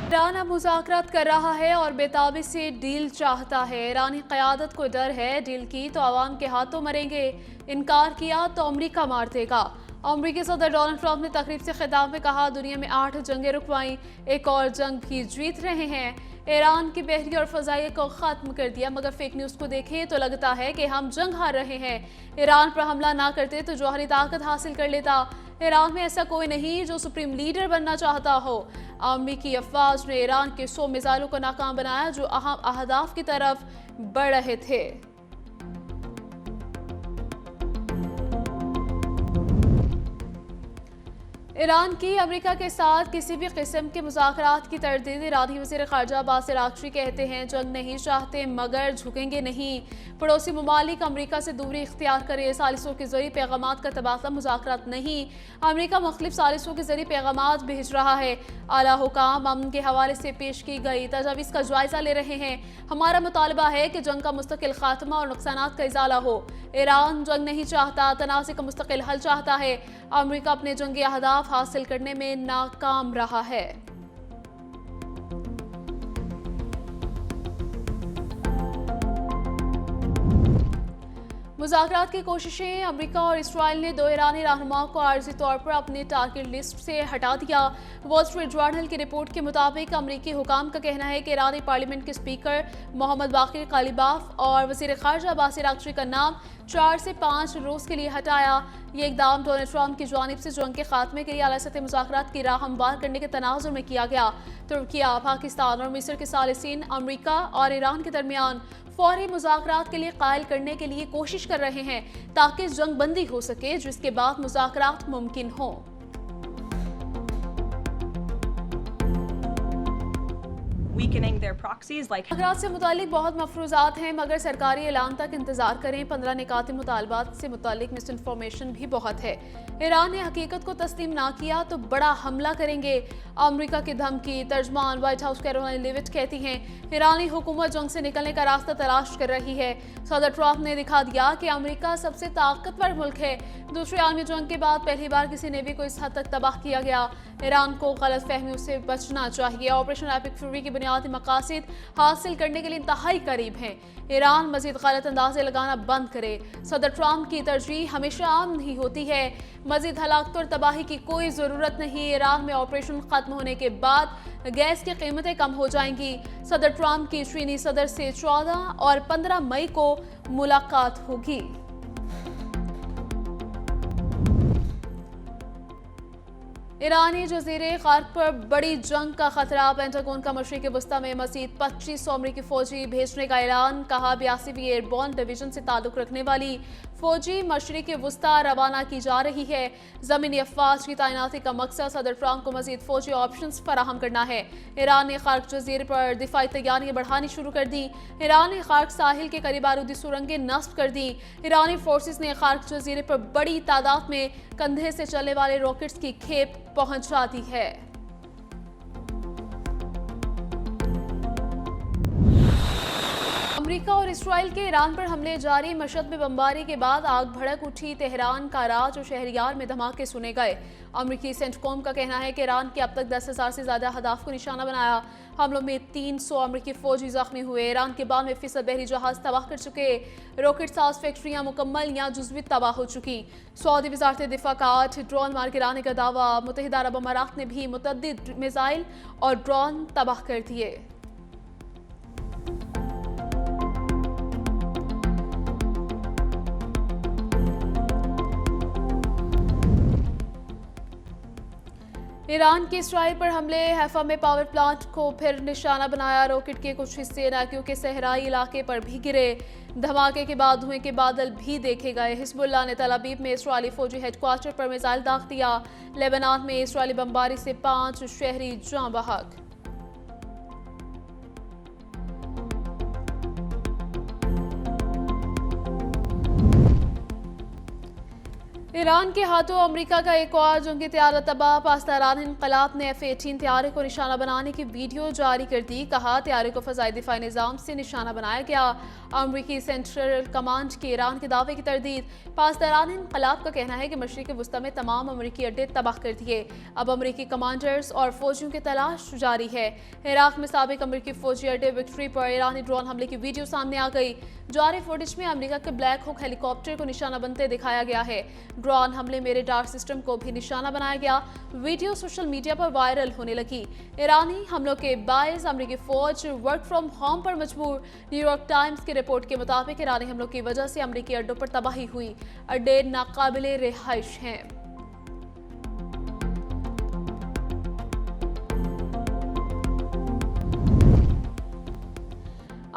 Iran अब मुज़ाकरात कर रहा है और बेताबी से डील चाहता है। ईरानी क़यादत को डर है डील की तो आवाम के हाथों मरेंगे, इनकार किया तो अमरीका मार देगा। अमरीकी सदर डोनाल्ड ट्रंप ने तकरीब से खिताब में कहा, दुनिया में 8 जंगें रुकवाई, एक और जंग भी जीत रहे हैं। ईरान की बहरी और फजाइया को खत्म कर दिया, मगर फेक न्यूज़ को देखें तो लगता है कि हम जंग हार रहे हैं। ईरान पर हमला ना करते तो जौहरी ताकत हासिल कर लेता। ईरान में ऐसा कोई नहीं जो सुप्रीम लीडर बनना चाहता हो। अमरीकी अफवाज ने ईरान के 100 मिसाइलों को नाकाम बनाया जो अहम अहदाफ की तरफ बढ़ रहे थे। ईरान की अमेरिका के साथ किसी भी किस्म के मुज़ाकरात की तरदीद। ईरानी वज़ीर ख़ारजा बासिर आगची कहते हैं, जंग नहीं चाहते मगर झुकेंगे नहीं। पड़ोसी ममालिक अमेरिका से दूरी इख्तियार करे, सालिसों के जरिए पैगामात का तबादला, मुज़ाकरात नहीं। अमेरिका मुख्तलिफ सालिसों के जरिए पैगामात भेज रहा है। आला हुकाम अमन के हवाले से पेश की गई तजावीज़ का जायज़ा ले रहे हैं। हमारा मुतालबा है कि जंग का मुस्तकिल खात्मा और नुकसानात का इजाला हो। ईरान जंग नहीं चाहता, तनाज़े का मुस्तकिल हल चाहता है। अमेरिका अपने जंगी अहदाफ हासिल करने में नाकाम रहा है। मुज़ाकरात की कोशिशें। अमेरिका और इसराइल ने 2 ईरानी रहनुमाओं को आर्जी तौर पर अपनी टारगेट लिस्ट से हटा दिया। वॉल स्ट्रीट जर्नल की रिपोर्ट के मुताबिक अमेरिकी हुकाम का कहना है कि ईरानी पार्लियामेंट के स्पीकर मोहम्मद बाकिर कालिबाफ और वज़ीर ख़ारजा बासिर आगची का नाम 4 से 5 रोज़ के लिए हटाया। ये इक़दाम डोनाल्ड ट्रंप की जानिब से जंग के खात्मे के लिए आला सतह मुज़ाकरात की राह हमवार करने के तनाज़ुर में किया गया। तुर्किया, पाकिस्तान और मिस्र के सालिसीन अमेरिका और ईरान के दरमियान फौरी मुज़ाकरात के लिए कायल करने के लिए कोशिश कर रहे हैं ताकि जंग बंदी हो सके, जिसके बाद मुज़ाकरात मुमकिन हो। मुज़ाकरात से मुतालिक बहुत मफरूज़ात हैं मगर सरकारी ऐलान तक इंतजार करें। 15 निकाती मुतालबात से मुतालिक मिस इन्फॉर्मेशन भी बहुत है। ईरान ने हकीकत को तस्लीम ना किया तो बड़ा हमला करेंगे, अमेरिका की धमकी। तर्जमान व्हाइट हाउस कैरोलाइन लेविट कहती हैं, ईरानी हुकूमत जंग से निकलने का रास्ता तलाश कर रही है। सदर ट्रंप ने दिखा दिया कि अमेरिका सबसे ताकतवर मुल्क है। दूसरी आलमी जंग के बाद पहली बार किसी नेवी को इस हद तक तबाह किया गया। ईरान को गलत फहमियों से बचना चाहिए। ऑपरेशन एपिक फ्यूरी की बुनियादी मकासद हासिल करने के लिए इंतहाई करीब हैं। ईरान मजीद गलत अंदाजे लगाना बंद करे। सदर ट्रंप की तरजीह हमेशा आम नहीं होती है। मजीद हलाकत और तबाही की कोई ज़रूरत नहीं। ईरान में ऑपरेशन खत्म होने के बाद गैस की कीमतें कम हो जाएंगी। सदर ट्रंप की चीनी सदर से 14 और 15 मई को मुलाकात होगी। ईरानी जजीरे खार्क पर बड़ी जंग का खतरा। पेंटागन का मशरिक़ वस्ता में मज़ीद 2500 अमरीकी फौजी भेजने का ऐलान। कहा 82वीं एयरबोर्न डिवीजन से ताल्लुक़ रखने वाली फौजी मशरिक़ वस्ता रवाना की जा रही है। ज़मीनी अफवाज की तैनाती का मकसद सदर ट्रंप को मज़ीद फौजी ऑप्शंस फराहम करना है। ईरान ने खार्क जजीरे पर दिफाई तैयारियां बढ़ानी शुरू कर दी। ईरान ने खार्क साहिल के करीब बारूदी सुरंगें नस्ब कर दी। ईरानी फोर्सेस ने खार्क जजीरे पर बड़ी तादाद में कंधे से चलने वाले रॉकेट्स की खेप पहुंचा दी है। अमेरिका और इसराइल के ईरान पर हमले जारी। मशहद में बमबारी के बाद आग भड़क उठी। तेहरान, कराच और शहरियार में धमाके सुने गए। अमेरिकी सेंटकॉम का कहना है कि ईरान के अब तक 10,000 से ज्यादा अहदाफ को निशाना बनाया। हमलों में 300 अमेरिकी फौजी जख्मी हुए। ईरान के 92% बहरी जहाज तबाह कर चुके। रॉकेट साज फैक्ट्रियां मुकम्मल या जुज़वी तबाह हो चुकी। सऊदी वज़ारत दिफा का 8 ड्रोन मार गिराने का दावा। मुत्तहिदा अरब अमारात ने भी मुतअद्दिद मिसाइल और ड्रोन तबाह कर दिए। ईरान के इसराइल पर हमले। हैफा में पावर प्लांट को फिर निशाना बनाया। रॉकेट के कुछ हिस्से नाकियों के सहराई इलाके पर भी गिरे। धमाके के बाद धुएं के बादल भी देखे गए। हिजबुल्लाह ने तल अवीव में इसराइली फौजी हेडक्वार्टर पर मिसाइल दाग दिया। लेबनान में इसराइली बमबारी से 5 शहरी जाँ बहक। ईरान के हाथों अमेरिका का एक और जंगी तैयारा तबाह। पाकिस्तान इनकलाब ने F-18 तैयारे को निशाना बनाने की वीडियो जारी कर दी। कहा तैयारे को फ़ज़ाई दिफाई निज़ाम से निशाना बनाया गया। अमरीकी सेंट्रल कमांड के ईरान के दावे की तरदीद। पाकिस्तान इनकलाब का कहना है कि मशरिक़ वस्ता में तमाम अमरीकी अड्डे तबाह कर दिए। अब अमरीकी कमांडर्स और फौजियों की तलाश जारी है। इराक में साबिक अमरीकी फौजी अड्डे विक्ट्री पर ईरानी ड्रोन हमले की वीडियो सामने आ गई। जारी फुटेज में अमरीका के ब्लैक हुक हेलीकॉप्टर को निशाना बनते दिखाया गया है। ड्रोन हमले में रेडार सिस्टम को भी निशाना बनाया गया। वीडियो सोशल मीडिया पर वायरल होने लगी। ईरानी हमलों के बायस अमरीकी फौज वर्क फ्रॉम होम पर मजबूर। न्यूयॉर्क टाइम्स की रिपोर्ट के मुताबिक ईरानी हमलों की वजह से अमरीकी अड्डों पर तबाही हुई। अड्डे नाकाबिले रिहाइश हैं।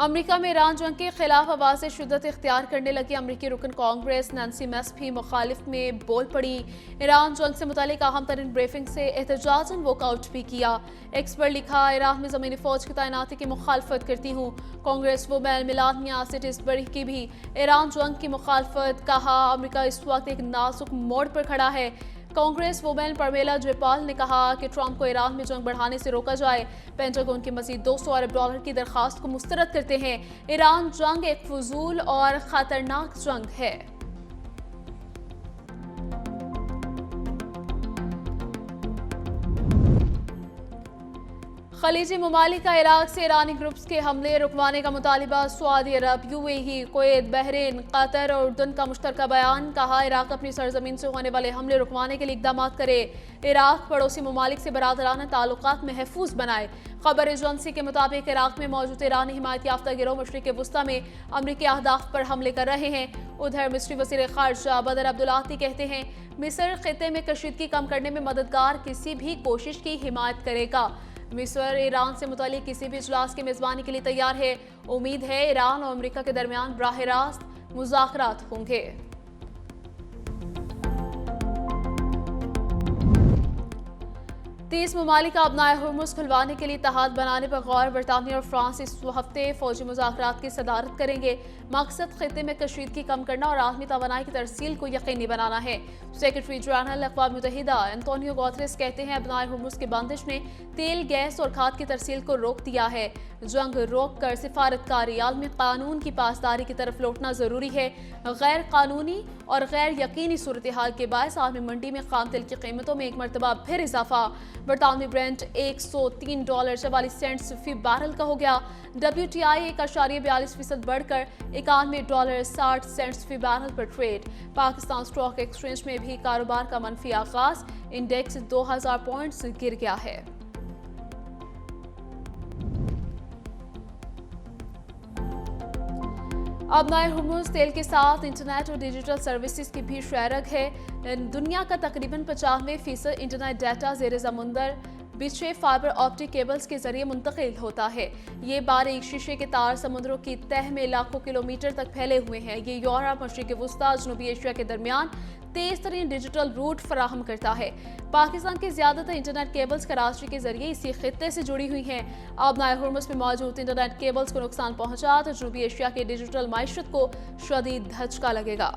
अमेरिका में ईरान जंग के खिलाफ आवाज़ शिद्दत इख्तियार करने लगी। अमरीकी रुकन कांग्रेस नैन्सी मेस भी मुखालिफ में बोल पड़ी। ईरान जंग से मुतालिक अहम तरीन ब्रीफिंग से एहतजाजन वॉकआउट भी किया। एक्स पर लिखा, इराक में ज़मीनी फ़ौज की तैनाती की मुखालफत करती हूँ। कांग्रेस वुमेन मिलानिया सिटिसबरी की भी ईरान जंग की मुखालफत। कहा अमरीका इस वक्त एक नाजुक मोड़ पर खड़ा है। कांग्रेस वुमेन परमेला जयपाल ने कहा कि ट्रंप को ईरान में जंग बढ़ाने से रोका जाए। पेंटागन की मज़ीद $200 अरब की दरख्वास्त को मुस्तरद करते हैं। ईरान जंग एक फजूल और ख़तरनाक जंग है। खलीजी ममालिक का इराक से ईरानी ग्रुप्स के हमले रुकवाने का मुतालिबा। सऊदी अरब, UAE, कुवैत, बहरीन, कतर और उर्दन का मुश्तरका बयान। कहा इराक अपनी सरजमीन से होने वाले हमले रुकवाने के लिए इक़दाम करे। इराक पड़ोसी ममालिक से बरादराना ताल्लुकात महफूज बनाए। खबर एजेंसी के मुताबिक इराक में मौजूद ईरानी हिमायत याफ्ता गिरोह मशरिक़ वस्ता में अमरीकी अहदाफ पर हमले कर रहे हैं। उधर मिस्री वज़ीर ख़ारजा बदर अब्दुल्लाती कहते हैं मिस्र ख़ित्ते में कशीदगी कम करने में मददगार किसी भी कोशिश की हिमायत करेगा। मिस्र ईरान से मुतालिक किसी भी इजलास की मेज़बानी के लिए तैयार है। उम्मीद है ईरान और अमेरिका के दरमियान बराह रास्त मुज़ाकरात होंगे। 30 ममालिक अपनाए हुर्मुज़ खुलवाने के लिए इत्तेहाद बनाने पर गौर। बरतानिया और फ्रांस इस हफ्ते फौजी मुज़ाकरात की सदारत करेंगे। मकसद खित्ते में कशीदगी कम करना और आलमी तवानाई की तरसील को यकीनी बनाना है। सेक्रेटरी जनरल अक़वाम मुत्तहिदा एंटोनियो गुतेरेस कहते हैं अपनाए हुर्मुज़ की बंदिश ने तेल, गैस और खाद की तरसील को रोक दिया है। जंग रोक कर सिफारतकारी आलमी कानून की पासदारी की तरफ लौटना ज़रूरी है। गैर कानूनी और गैर यकीनी सूरत हाल के बायस आलमी मंडी में खाम तेल की कीमतों में एक मरतबा फिर इजाफा। बरतानवी ब्रेंट $103.44 फी बैरल का हो गया। WTI 1.42% बढ़कर $91.60 फी बैरल पर ट्रेड। पाकिस्तान स्टॉक एक्सचेंज में भी कारोबार का मनफी आगाज। इंडेक्स 2000 पॉइंट्स गिर गया है। अपनाए हुर्मुज़ तेल के साथ इंटरनेट और डिजिटल सर्विसेज की भी शरक है। दुनिया का तकरीबन 95% इंटरनेट डाटा ज़ेर समुंदर बिछे फाइबर ऑप्टिक केबल्स के जरिए मुंतकिल होता है। ये बारीक शीशे के तार समुद्रों की तह में लाखों किलोमीटर तक फैले हुए हैं। ये यूरोप, मशरिक़ वस्ता, जनूबी एशिया के दरमियान तेज तरीन डिजिटल रूट फराहम करता है। पाकिस्तान के ज्यादातर इंटरनेट केबल्स कराची के जरिए इसी खित्ते से जुड़ी हुई हैं। अपनाए हुर्मुज़ में मौजूद इंटरनेट केबल्स को नुकसान पहुंचा तो जनूबी एशिया के डिजिटल माइशत को शदीद धचका लगेगा।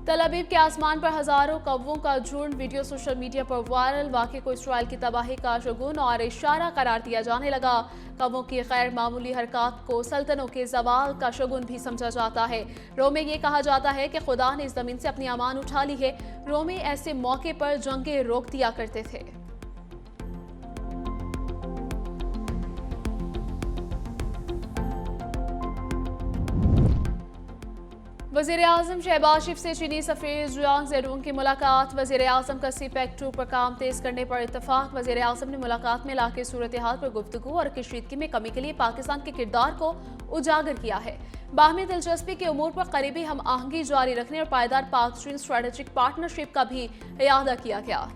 तल अवीव के आसमान पर हजारों कौवों का झुंड। वीडियो सोशल मीडिया पर वायरल। वाक़े को इसराइल की तबाही का शगुन और इशारा करार दिया जाने लगा। कौवों की गैर मामूली हरकत को सल्तनों के जवाल का शगुन भी समझा जाता है। रोम में ये कहा जाता है कि खुदा ने इस जमीन से अपनी अमान उठा ली है। रोमी ऐसे मौके पर जंगें रोक दिया करते थे। वज़ीर आज़म शहबाज शरीफ से चीनी सफ़ीर जुआंग ज़ेडुंग की मुलाकात। वज़ीर आज़म का CPEC 2 पर काम तेज़ करने पर इत्तफाक। वज़ीर आज़म ने मुलाकात में इलाके सूरत हाल पर गुफ्तगू और कशीदगी में कमी के लिए पाकिस्तान के किरदार को उजागर किया है। बाहमी दिलचस्पी के उमूर पर करीबी हम आहंगी जारी रखने और पायदार पाक चीन स्ट्रेटेजिक पार्टनरशिप का भी इयादा किया गया।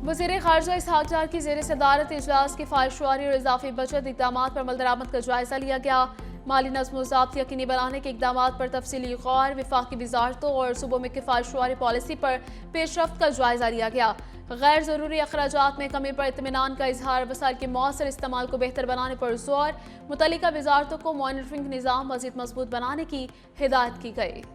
वज़ीर ख़ारजा इसहाक़ डार की ज़ेर सदारत इजलास की ख्वाहिशवारी और इजाफी बचत इक़दामात पर अमल दरामद का जायजा लिया गया। माली नज़्म-ओ-ज़ाब्त यकीनी बनाने के इक़दाम पर तफसीली गौर, वफाकी वज़ारतों और सूबों में किफ़ायतशुमारी पॉलिसी पर पेशरफ्त का जायज़ा लिया गया। गैर ज़रूरी अखराजात में कमी पर इत्मीनान का इजहार, वसाइल के मौसर इस्तेमाल को बेहतर बनाने पर जोर, मुतल्लिका वज़ारतों को मॉनिटरिंग निज़ाम मज़ीद मजबूत बनाने की हिदायत की गई।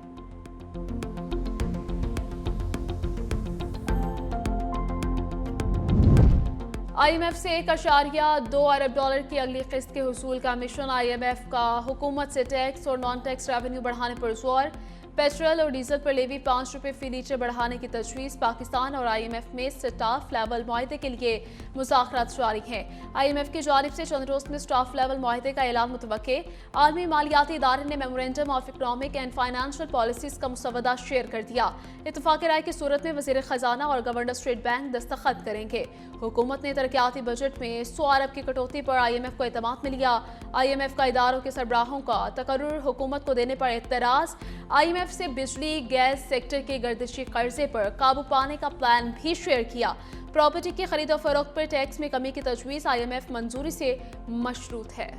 IMF से $1.2 अरब की अगली किस्त के हुसूल का मिशन। IMF का हुकूमत से टैक्स और नॉन टैक्स रेवेन्यू बढ़ाने पर जोर। पेट्रोल और डीजल पर लेवी ₹5 फी लीटर बढ़ाने की तजवीज़। पाकिस्तान और IMF में स्टाफ लेवल मुआहदे के लिए मुज़ाकरात जारी हैं। IMF की जानिब से चंद रोज़ में स्टाफ लेवल मुआहदे का ऐलान मुतवक्के। आलमी मालियाती इदारे ने memorandum of economic and financial policies का मुसवदा शेयर कर दिया। इत्तफाक़ राय की सूरत में वज़ीर ख़जाना और गवर्नर स्टेट बैंक दस्तखत करेंगे। हुकूमत ने तरक्याती बजट में $100 अरब की कटौती पर IMF को एतमाद मिल गया। IMF का इदारों के सरबराहों का तकर्रुर हुकूमत को देने पर एतराज़। IMF से बिजली गैस सेक्टर के गर्दिशी कर्जे पर काबू पाने का प्लान भी शेयर किया। प्रॉपर्टी की खरीद और फरोख्त पर टैक्स में कमी की तजवीज़ IMF मंजूरी से मशरूत है।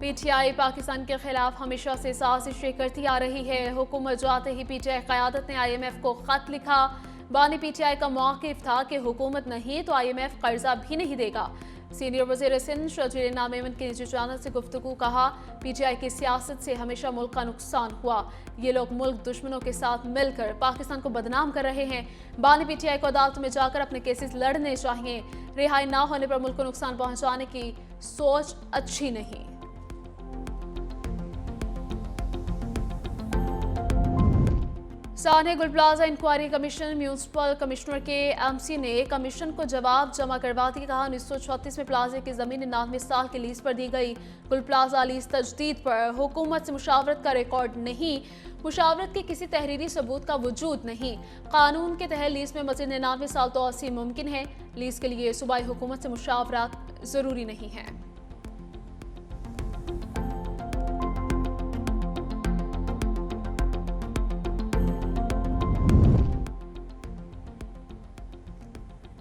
PTI पाकिस्तान के खिलाफ हमेशा से साजिशें करती आ रही है। हुकूमत जाते ही PTI क़यादत ने IMF को खत लिखा। बानी PTI का मौक़िफ़ था कि हुकूमत नहीं तो IMF कर्जा भी नहीं देगा। सीनियर वज़ीर सिंध शजीर नामेमन के निजी चैनल से गुफ्तगू कहा, PTI की सियासत से हमेशा मुल्क का नुकसान हुआ। ये लोग मुल्क दुश्मनों के साथ मिलकर पाकिस्तान को बदनाम कर रहे हैं। बानी PTI को अदालत में जाकर अपने केसेस लड़ने चाहिए। रिहाई ना होने पर मुल्क को नुकसान पहुँचाने की सोच अच्छी नहीं। साने Gul plaza inquiry commission municipal commissioner के MC ने कमीशन को जवाब जमा करवा दिया। कहा 1936 में प्लाजे की जमीन 99 साल के लीज पर दी गई। गुल प्लाजा लीज तजदीद पर हुकूमत से मुशावरत का रिकॉर्ड नहीं। मुशावरत के किसी तहरीरी सबूत का वजूद नहीं। कानून के तहत लीज में मजीद 99 साल तोसी मुमकिन है। लीज के लिए सूबाई हुकूमत से मुशावरत जरूरी नहीं है।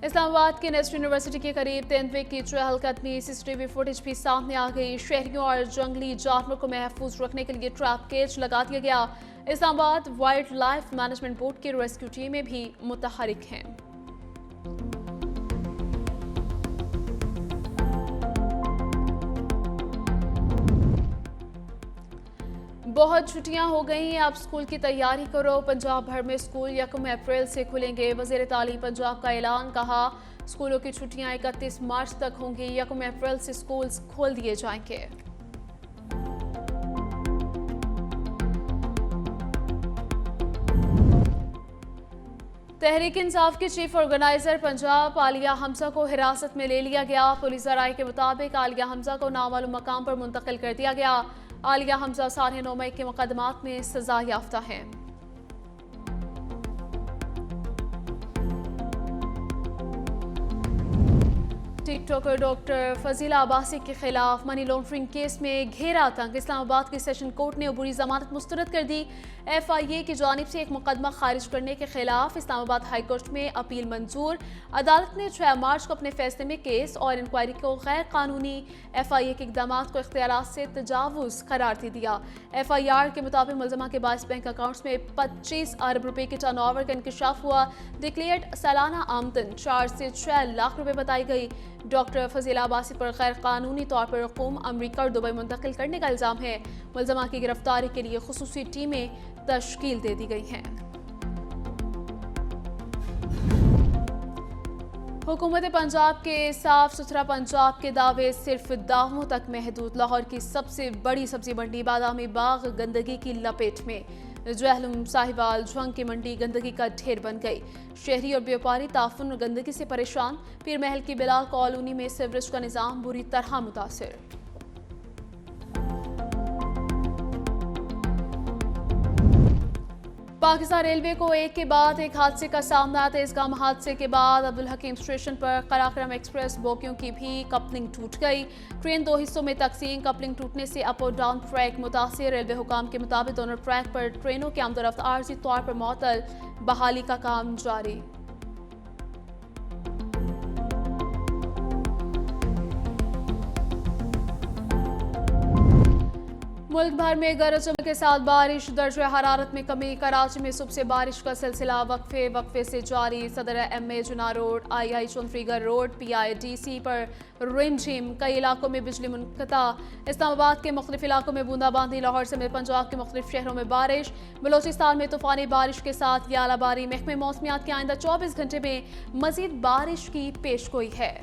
इस्लामाबाद की नेस्ट यूनिवर्सिटी के करीब तेंदुए की चहलकदमी CCTV फुटेज भी सामने आ गई। शहरियों और जंगली जानवरों को महफूज रखने के लिए ट्रैप केज लगा दिया गया। Islamabad wild life management board की रेस्क्यू टीमें भी मुतहरिक हैं। बहुत छुट्टियां हो गई हैं, अब स्कूल की तैयारी करो। पंजाब भर में स्कूल 1 अप्रैल से खुलेंगे। वज़ीर तालीम पंजाब का ऐलान। कहा स्कूलों की छुट्टियां 31 मार्च तक होंगी। 1 अप्रैल से स्कूल खोल दिए जाएंगे। तहरीक इंसाफ की चीफ ऑर्गेनाइजर पंजाब आलिया हमजा को हिरासत में ले लिया गया। पुलिस राय के मुताबिक आलिया हमजा को नामालूम मकाम पर मुंतकिल कर दिया गया। आलिया हमजा 9.5 मई के मुकदमात में सजा याफ्ता है। टिकटॉकर डॉक्टर फजीला अब्बासी के खिलाफ मनी लॉन्ड्रिंग केस में घेरा तंग। इस्लामाबाद की सेशन कोर्ट ने अबूरी जमानत मुस्तरद कर दी। FIA की जानिब से एक मुकदमा खारिज करने के खिलाफ इस्लामाबाद हाई कोर्ट में अपील मंजूर। अदालत ने 6 मार्च को अपने फैसले में केस और इंक्वायरी को गैर कानूनी, FIA के इकदाम को इख्तियारात से तजावुज करार दे दिया। FIR के मुताबिक मुलजमा के 22 बैंक अकाउंट्स में 25 अरब रुपए के टर्नओवर का इंकशाफ हुआ। डिक्लेयर्ड सालाना आमदन 4 से 6 लाख रुपए बताई गई। डॉक्टर फजीला अब्बासी पर गैर कानूनी तौर पर रकूम अमरीका और दुबई मुंतकिल करने का इल्ज़ाम है। मुलजमा की गिरफ्तारी के लिए खुसूसी टीमें तश्कील दे दी गई हैं। हुकूमत पंजाब के साफ सुथरा पंजाब के दावे सिर्फ दावों तक महदूद। लाहौर की सबसे बड़ी सब्जी मंडी बादामी बाग गंदगी की लपेट में। जहलम साहिवाल झंग की मंडी गंदगी का ढेर बन गई। शहरी और व्यापारी ताफुन और गंदगी से परेशान। पीर महल की बिलाल कॉलोनी में सीवरेज का निज़ाम बुरी तरह मुतासिर। पाकिस्तान रेलवे को एक के बाद एक हादसे का सामना। तेजगाम हादसे के बाद अब्दुल हकीम स्टेशन पर कराक्रम एक्सप्रेस बोगियों की भी कपलिंग टूट गई। ट्रेन 2 हिस्सों में तकसीम। कपलिंग टूटने से अप और डाउन ट्रैक मुतासिर। रेलवे हुकाम के मुताबिक दोनों ट्रैक पर ट्रेनों की आमदोरफ्त आर्जी तौर पर मुअत्तल। बहाली का काम जारी। मुल्क भर में गरज चमक के साथ बारिश, दर्जे हरारत में कमी। कराची में सुबह से बारिश का सिलसिला वक्फे से जारी। सदर MA जुना रोड, II चौंतरीगर रोड, PIDC पर रिमझिम। कई इलाकों में बिजली मुनक़ता। इस्लामाबाद के मुख्तलिफ इलाकों में बूंदाबांदी। लाहौर समेत पंजाब के मुख्तलिफ शहरों में बारिश। बलोचिस्तान में तूफानी बारिश के साथ यालाबारी। महकमे मौसमियात के आइंदा 24 घंटे में मजीद बारिश की पेशगोई है।